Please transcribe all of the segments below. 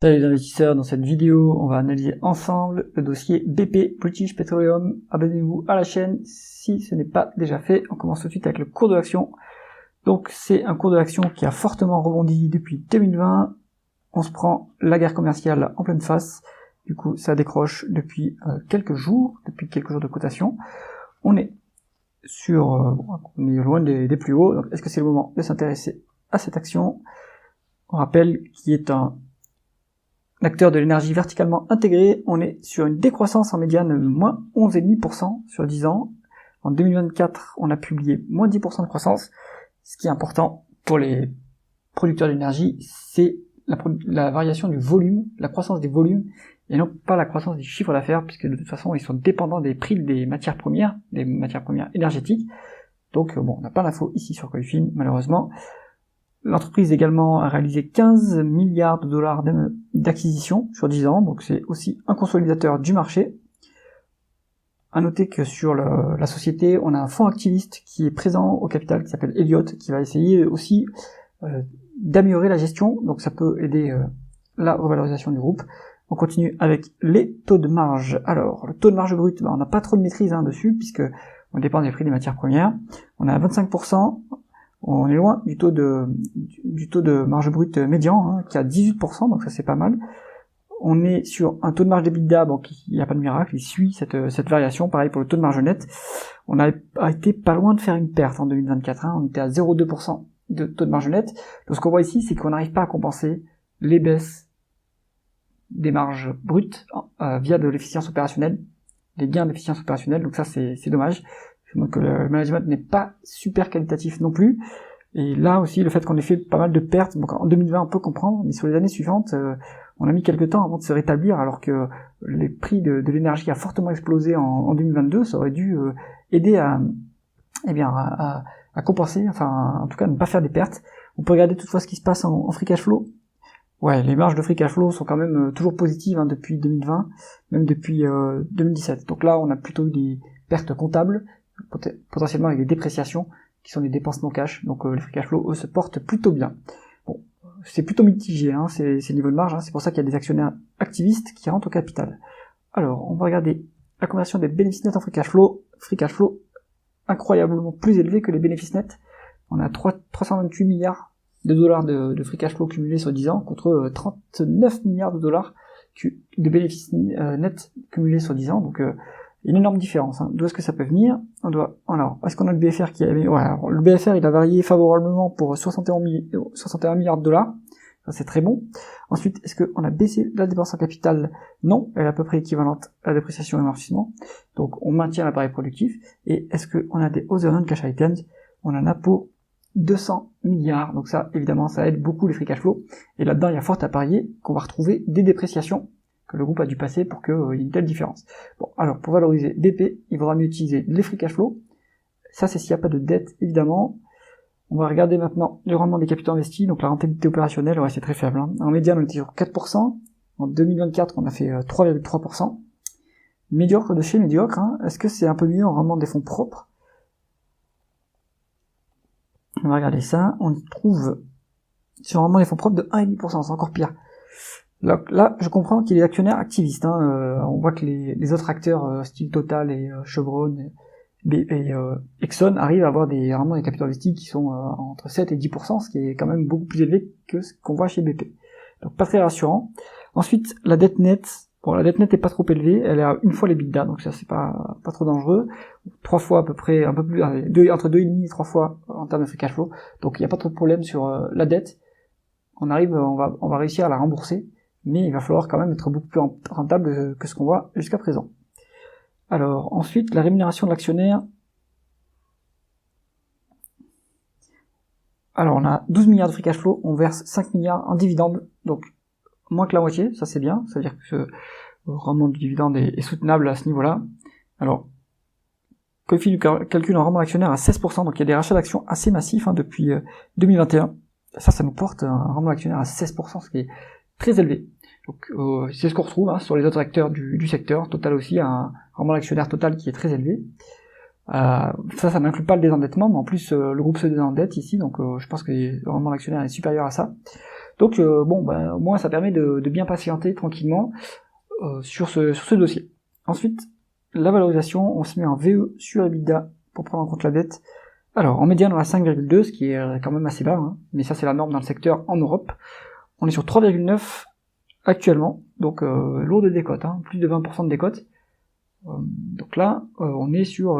Salut les investisseurs, dans cette vidéo, on va analyser ensemble le dossier BP British Petroleum. Abonnez-vous à la chaîne si ce n'est pas déjà fait. On commence tout de suite avec le cours de l'action. Donc c'est un cours de l'action qui a fortement rebondi depuis 2020. On se prend la guerre commerciale en pleine face. Du coup, ça décroche depuis quelques jours de cotation. On est on est loin des plus hauts. Donc est-ce que c'est le moment de s'intéresser à cette action? On rappelle qu'il est un acteur de l'énergie verticalement intégré. On est sur une décroissance en médiane de moins 11,5% sur 10 ans. En 2024, on a publié moins 10% de croissance. Ce qui est important pour les producteurs d'énergie, c'est la variation du volume, la croissance des volumes, et non pas la croissance du chiffre d'affaires, puisque de toute façon, ils sont dépendants des prix des matières premières énergétiques. Donc bon, on n'a pas d'infos ici sur Coifin, malheureusement. L'entreprise également a réalisé 15 milliards de dollars d'acquisition sur 10 ans, donc c'est aussi un consolidateur du marché. À noter que sur la société, on a un fonds activiste qui est présent au capital, qui s'appelle Elliott, qui va essayer aussi d'améliorer la gestion, donc ça peut aider la revalorisation du groupe. On continue avec les taux de marge. Alors, le taux de marge brut, on n'a pas trop de maîtrise dessus, puisque on dépend des prix des matières premières. On est à 25%. On est loin du taux de marge brute médian, qui est à 18%, donc ça c'est pas mal. On est sur un taux de marge d'EBITDA, donc il n'y a pas de miracle, il suit cette variation. Pareil pour le taux de marge net. On a été pas loin de faire une perte en 2024, on était à 0,2% de taux de marge net. Donc ce qu'on voit ici, c'est qu'on n'arrive pas à compenser les baisses des marges brutes via de l'efficience opérationnelle, les gains d'efficience opérationnelle, donc ça c'est dommage. Donc le management n'est pas super qualitatif non plus. Et là aussi, le fait qu'on ait fait pas mal de pertes, donc en 2020 on peut comprendre, mais sur les années suivantes, on a mis quelques temps avant de se rétablir, alors que les prix de l'énergie a fortement explosé en 2022, ça aurait dû aider à compenser, enfin en tout cas ne pas faire des pertes. On peut regarder toutefois ce qui se passe en free cash flow. Ouais, les marges de free cash flow sont quand même toujours positives depuis 2020, même depuis 2017. Donc là, on a plutôt eu des pertes comptables, potentiellement avec des dépréciations qui sont des dépenses non cash, donc les free cash flow eux se portent plutôt bien. Bon, c'est plutôt mitigé ces niveaux de marge, c'est pour ça qu'il y a des actionnaires activistes qui rentrent au capital. Alors on va regarder la conversion des bénéfices nets en free cash flow incroyablement plus élevé que les bénéfices nets. On a 328 milliards de dollars de free cash flow cumulés sur 10 ans contre 39 milliards de dollars de bénéfices nets cumulés sur 10 ans, donc une énorme différence. D'où est-ce que ça peut venir? Alors, est-ce qu'on a le BFR qui a... alors, le BFR, il a varié favorablement pour 61 milliards de dollars. Ça, c'est très bon. Ensuite, est-ce qu'on a baissé la dépense en capital? Non, elle est à peu près équivalente à la dépréciation et l'amortissement. Donc, on maintient l'appareil productif. Et est-ce qu'on a des other non-cash items? On en a pour 200 milliards. Donc ça, évidemment, ça aide beaucoup les free cash flow. Et là-dedans, il y a fort à parier qu'on va retrouver des dépréciations que le groupe a dû passer pour qu'il y ait une telle différence. Bon, alors pour valoriser BP, il vaudra mieux utiliser les free cash flow. Ça, c'est s'il n'y a pas de dette, évidemment. On va regarder maintenant le rendement des capitaux investis, donc la rentabilité opérationnelle, ouais, c'est très faible. En médiane, on était sur 4%. En 2024, on a fait 3,3%. Médiocre de chez médiocre. Est-ce que c'est un peu mieux en rendement des fonds propres? On va regarder ça. On y trouve sur un rendement des fonds propres de 1,5%, c'est encore pire. Là, je comprends qu'il y a des actionnaires activistes. On voit que les autres acteurs, style Total et Chevron et Exxon, arrivent à avoir des rendements des capitaux investis qui sont entre 7 et 10%, ce qui est quand même beaucoup plus élevé que ce qu'on voit chez BP. Donc pas très rassurant. Ensuite, la dette nette. Bon, la dette nette est pas trop élevée, elle est à une fois l'EBITDA, donc ça c'est pas trop dangereux. 3 fois à peu près, un peu plus, entre 2,5 et 3 fois en termes de free cash flow. Donc il n'y a pas trop de problème sur la dette. On va réussir à la rembourser, mais il va falloir quand même être beaucoup plus rentable que ce qu'on voit jusqu'à présent. Alors, ensuite, la rémunération de l'actionnaire. Alors, on a 12 milliards de free cash flow, on verse 5 milliards en dividendes, donc moins que la moitié, ça c'est bien, ça veut dire que le rendement du dividende est soutenable à ce niveau-là. Alors, Coifin calcule un rendement actionnaire à 16%, donc il y a des rachats d'actions assez massifs depuis 2021. Ça nous porte un rendement actionnaire à 16%, ce qui est très élevé. Donc c'est ce qu'on retrouve sur les autres acteurs du secteur. Total aussi a un rendement d'actionnaire total qui est très élevé. Ça n'inclut pas le désendettement, mais en plus le groupe se désendette ici, donc je pense que le rendement d'actionnaire est supérieur à ça. Donc bon, au moins ça permet de bien patienter tranquillement sur ce dossier. Ensuite, la valorisation, on se met en VE sur EBITDA pour prendre en compte la dette. Alors, en médiane, on a 5,2, ce qui est quand même assez bas, hein, mais ça c'est la norme dans le secteur en Europe. On est sur 3,9 actuellement, donc lourd de décote, hein, plus de 20% de décote. Donc là, on est sur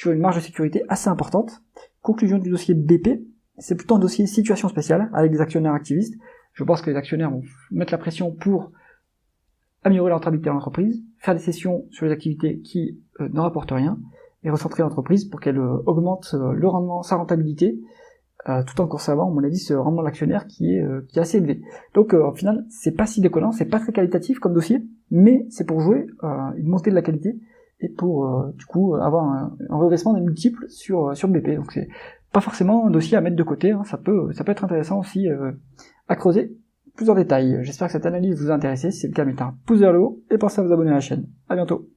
une marge de sécurité assez importante. Conclusion du dossier BP, c'est plutôt un dossier situation spéciale, avec des actionnaires activistes. Je pense que les actionnaires vont mettre la pression pour améliorer la rentabilité de l'entreprise, faire des cessions sur les activités qui ne rapportent rien, et recentrer l'entreprise pour qu'elle augmente le rendement, sa rentabilité, tout en conservant, à mon avis, ce rendement de l'actionnaire qui est assez élevé. Donc au final, c'est pas si déconnant, c'est pas très qualitatif comme dossier, mais c'est pour jouer une montée de la qualité et pour du coup avoir un redressement des multiples sur BP. Donc c'est pas forcément un dossier à mettre de côté, hein. Ça peut être intéressant aussi à creuser plus en détail. J'espère que cette analyse vous a intéressé. Si c'est le cas, mettez un pouce vers le haut et pensez à vous abonner à la chaîne. À bientôt.